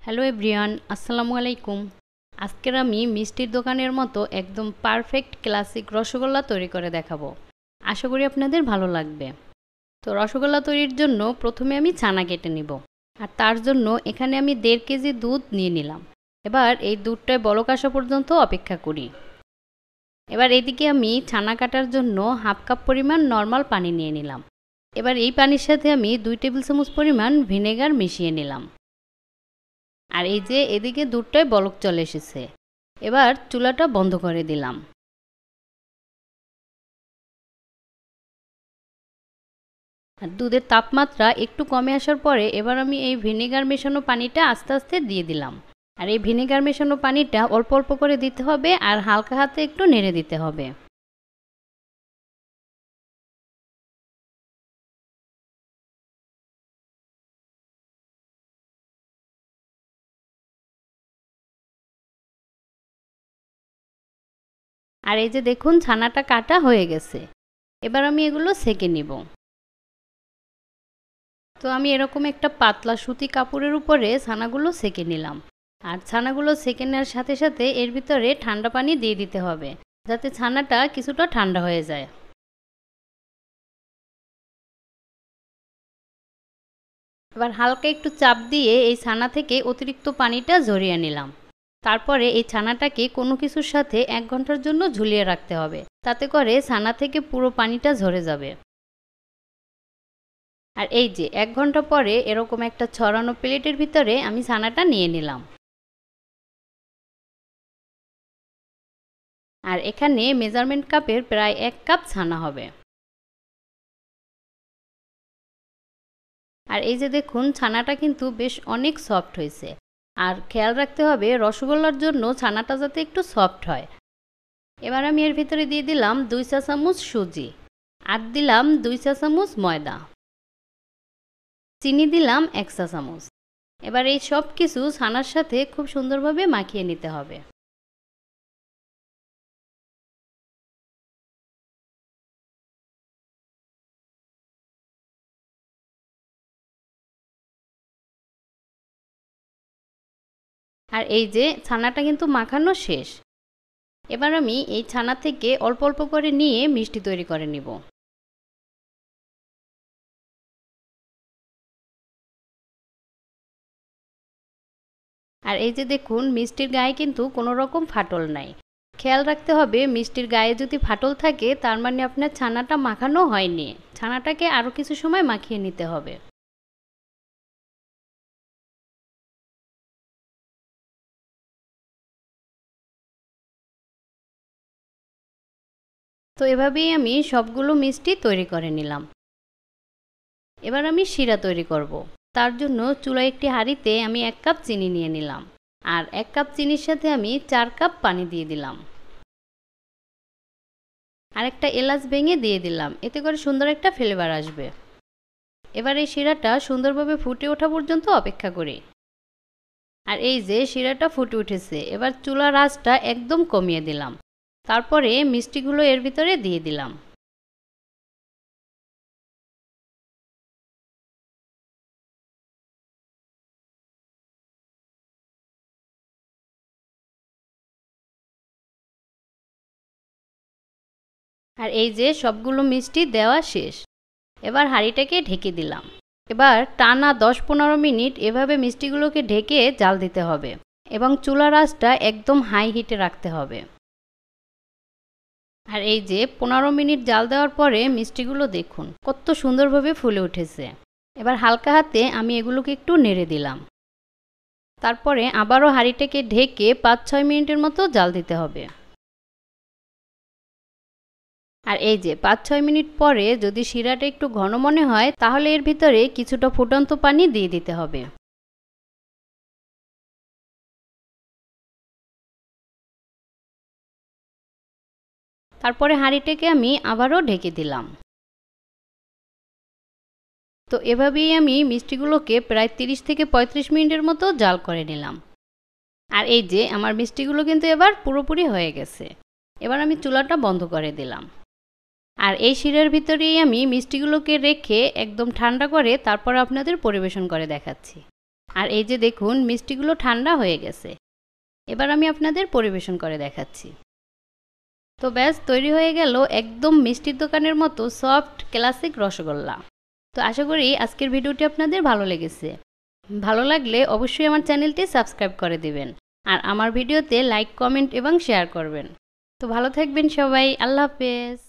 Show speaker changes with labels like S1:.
S1: Hello everyone, আসসালামু আলাইকুম। আজকের আমি মিষ্টির দোকানের মতো একদম পারফেক্ট ক্লাসিক রসগোল্লা তৈরি করে দেখাবো। আশা করি আপনাদের ভালো লাগবে। তো রসগোল্লা তৈরির জন্য প্রথমে আমি ছানা কেটে নিব। আর তার জন্য এখানে আমি 1.5 কেজি দুধ নিয়ে নিলাম। এবার এই দুধটায় বলক আসা পর্যন্ত অপেক্ষা করি। এবার এদিকে আমি ছানা কাটার জন্য 1/2 কাপ পরিমাণ নর্মাল পানি নিয়ে নিলাম। এবার এই পানির সাথে আমি 2 টেবিল চামচ পরিমাণ ভিনেগার মিশিয়ে নিলাম। আর এই যে এদিকে দুধটায় বলক চলে এসেছে। এবার চুলাটা বন্ধ করে দিলাম। আর দুধের তাপমাত্রা একটু কমে আসার পরে এবার আমি এই ভিনেগার মেশানো পানিটা আস্তে আস্তে দিয়ে দিলাম। আর এই ভিনেগার মেশানো পানিটা অল্প অল্প করে দিতে হবে আর হালকা হাতে একটু নেড়ে দিতে হবে। আর এই যে দেখুন ছানাটা কাটা হয়ে গেছে। এবার আমি এগুলো সেঁকে নিব। তো আমি এরকম একটা পাতলা সুতি কাপড়ের উপরে ছানাগুলো সেঁকে নিলাম। আর ছানাগুলো সেঁকে নেওয়ার সাথে সাথে এর ভিতরে ঠান্ডা পানি দিয়ে দিতে হবে, যাতে ছানাটা কিছুটা ঠান্ডা হয়ে যায়। এবার হালকা একটু চাপ দিয়ে এই ছানা থেকে অতিরিক্ত পানিটা ঝরিয়ে নিলাম। তারপরে এই ছানাটাকে কোনো কিছুর সাথে 1 ঘন্টার জন্য ঝুলিয়ে রাখতে হবে, তাতে করে ছানা থেকে পুরো পানিটা ঝরে যাবে। আর এই যে 1 ঘন্টা পরে এরকম একটা ছড়ানো প্লেটের ভিতরে আমি ছানাটা নিয়ে নিলাম। আর এখানে মেজারমেন্ট কাপের প্রায় 1 কাপ ছানা হবে। আর এই যে দেখুন ছানাটা কিন্তু বেশ অনেক সফট হয়েছে। আর খেয়াল রাখতে হবে রসগোল্লার জন্য ছানাটা যাতে একটু সফট হয়। এবার আমি এর ভিতরে দিয়ে দিলাম 2 চা চামচ সুজি, আর দিলাম 2 চা চামচ ময়দা, চিনি দিলাম 1 চা চামচ। এবার এই সব কিছু ছানার সাথে খুব সুন্দরভাবে মাখিয়ে নিতে হবে। আর এই যে ছানাটা কিন্তু মাখানো শেষ। এবার আমি এই ছানা থেকে অল্প অল্প করে নিয়ে মিষ্টি তৈরি করে নিব। আর এই যে দেখুন মিষ্টির গায়ে কিন্তু কোনো রকম ফাটল নাই। খেয়াল রাখতে হবে মিষ্টির গায়ে যদি ফাটল থাকে তার মানে আপনার ছানাটা মাখানো হয়নি। ছানাটাকে আরও কিছু সময় মাখিয়ে নিতে হবে। তো এভাবেই আমি সবগুলো মিষ্টি তৈরি করে নিলাম। এবার আমি শিরা তৈরি করব। তার জন্য চুলায় একটি হাঁড়িতে আমি 1 কাপ চিনি নিয়ে নিলাম। আর 1 কাপ চিনির সাথে আমি 4 কাপ পানি দিয়ে দিলাম। আর একটা এলাচ ভেঙে দিয়ে দিলাম, এতে করে সুন্দর একটা ফ্লেভার আসবে। এবার এই শিরাটা সুন্দরভাবে ফুটে ওঠা পর্যন্ত অপেক্ষা করি। আর এই যে শিরাটা ফুটে উঠেছে, এবার চুলার আঁচটা একদম কমিয়ে দিলাম। তারপরে মিষ্টিগুলো এর ভিতরে দিয়ে দিলাম। আর এই যে সবগুলো মিষ্টি দেওয়া শেষ। এবার হাঁড়িটাকে ঢেকে দিলাম। এবার টানা 10-15 মিনিট এভাবে মিষ্টিগুলোকে ঢেকে জাল দিতে হবে এবং চুলার আঁচটা একদম হাই হিটে রাখতে হবে। আর এই যে 15 মিনিট জাল দেওয়ার পরে মিষ্টিগুলো দেখুন কত সুন্দরভাবে ফুলে উঠেছে। এবার হালকা হাতে আমি এগুলোকে একটু নেড়ে দিলাম। তারপরে আবারও হাঁড়িটাকে ঢেকে 5-6 মিনিটের মতো জাল দিতে হবে। আর এই যে 5-6 মিনিট পরে যদি শিরাটা একটু ঘন মনে হয় তাহলে এর ভিতরে কিছুটা ফুটন্ত পানি দিয়ে দিতে হবে। তারপরে হাঁড়িটাকে আমি আবারও ঢেকে দিলাম। তো এভাবেই আমি মিষ্টিগুলোকে প্রায় 30 থেকে 35 মিনিটের মতো জাল করে নিলাম। আর এই যে আমার মিষ্টিগুলো কিন্তু এবার পুরোপুরি হয়ে গেছে। এবার আমি চুলাটা বন্ধ করে দিলাম। আর এই শিরার ভিতরেই আমি মিষ্টিগুলোকে রেখে একদম ঠান্ডা করে তারপর আপনাদের পরিবেশন করে দেখাচ্ছি। আর এই যে দেখুন মিষ্টিগুলো ঠান্ডা হয়ে গেছে। এবার আমি আপনাদের পরিবেশন করে দেখাচ্ছি। তো ব্যাস তৈরি হয়ে গেল একদম মিষ্টির দোকানের মতো সফট ক্লাসিক রসগোল্লা। তো আশা করি আজকের ভিডিওটি আপনাদের ভালো লেগেছে। ভালো লাগলে অবশ্যই আমার চ্যানেলটি সাবস্ক্রাইব করে দিবেন আর আমার ভিডিওতে লাইক, কমেন্ট এবং শেয়ার করবেন। তো ভালো থাকবেন সবাই। আল্লাহ হাফেজ।